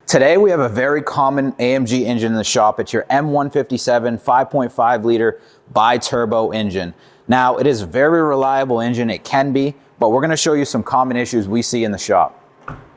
Today we have a very common AMG engine in the shop. It's your M157 5.5 liter bi-turbo engine. Now it is a very reliable engine, it can be, but we're gonna show you some common issues we see in the shop.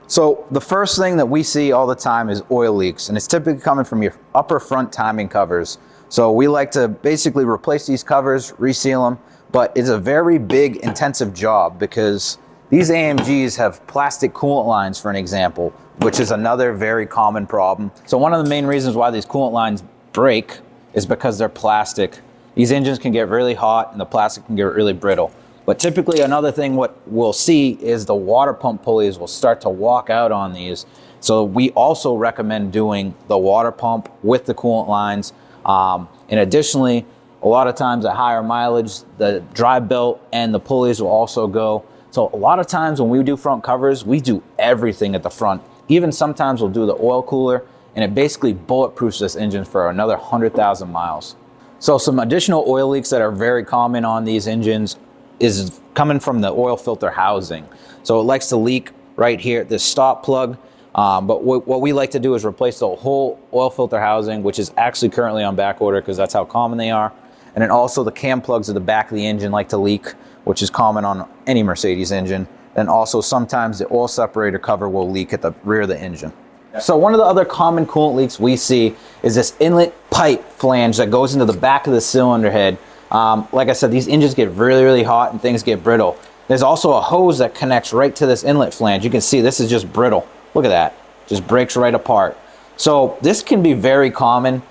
So the first thing that we see all the time is oil leaks, and it's typically coming from your upper front timing covers. So we like to basically replace these covers, reseal them, but it's a very big intensive job because these AMGs have plastic coolant lines, for an example, which is another very common problem. So one of the main reasons why these coolant lines break is because they're plastic. These engines can get really hot and the plastic can get really brittle. But typically another thing what we'll see is the water pump pulleys will start to walk out on these. So we also recommend doing the water pump with the coolant lines. And additionally, a lot of times at higher mileage, the drive belt and the pulleys will also go. So a lot of times when we do front covers, we do everything at the front. Even sometimes we'll do the oil cooler, and it basically bulletproofs this engine for another 100,000 miles. So some additional oil leaks that are very common on these engines is coming from the oil filter housing. So it likes to leak right here at this stop plug. But what we like to do is replace the whole oil filter housing, which is actually currently on back order because that's how common they are. And then also the cam plugs at the back of the engine like to leak, which is common on any Mercedes engine. And also sometimes the oil separator cover will leak at the rear of the engine. So one of the other common coolant leaks we see is this inlet pipe flange that goes into the back of the cylinder head. Like I said, these engines get really hot and things get brittle. There's also a hose that connects right to this inlet flange. You can see this is just brittle. Look at that, just breaks right apart. So this can be very common.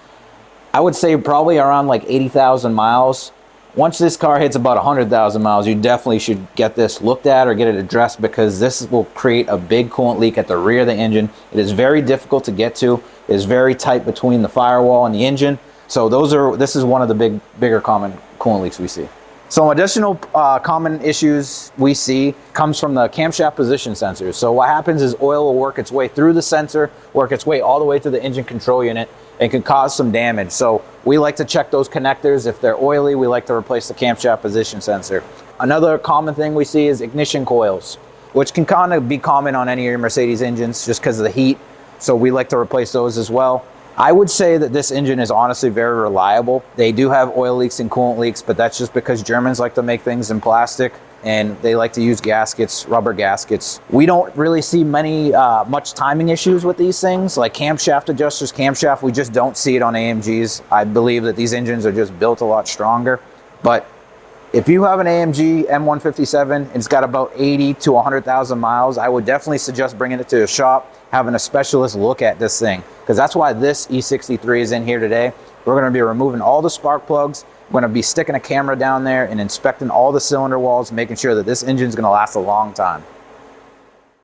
I would say probably around like 80,000 miles. Once this car hits about 100,000 miles, you definitely should get this looked at or get it addressed because this will create a big coolant leak at the rear of the engine. It is very difficult to get to. It is very tight between the firewall and the engine. So this is one of the bigger common coolant leaks we see. Some additional common issues we see comes from the camshaft position sensors. So what happens is oil will work its way through the sensor, work its way all the way to the engine control unit, and can cause some damage. So we like to check those connectors. If they're oily, we like to replace the camshaft position sensor. Another common thing we see is ignition coils, which can kind of be common on any of your Mercedes engines just because of the heat. So we like to replace those as well. I would say that this engine is honestly very reliable. They do have oil leaks and coolant leaks, but that's just because Germans like to make things in plastic and they like to use gaskets, rubber gaskets. We don't really see much timing issues with these things, like camshaft adjusters, camshaft, we just don't see it on AMGs. I believe that these engines are just built a lot stronger. But if you have an AMG M157 and it's got about 80 to 100,000 miles, I would definitely suggest bringing it to a shop, having a specialist look at this thing, because that's why this E63 is in here today. We're going to be removing all the spark plugs. We're going to be sticking a camera down there and inspecting all the cylinder walls, making sure that this engine is going to last a long time.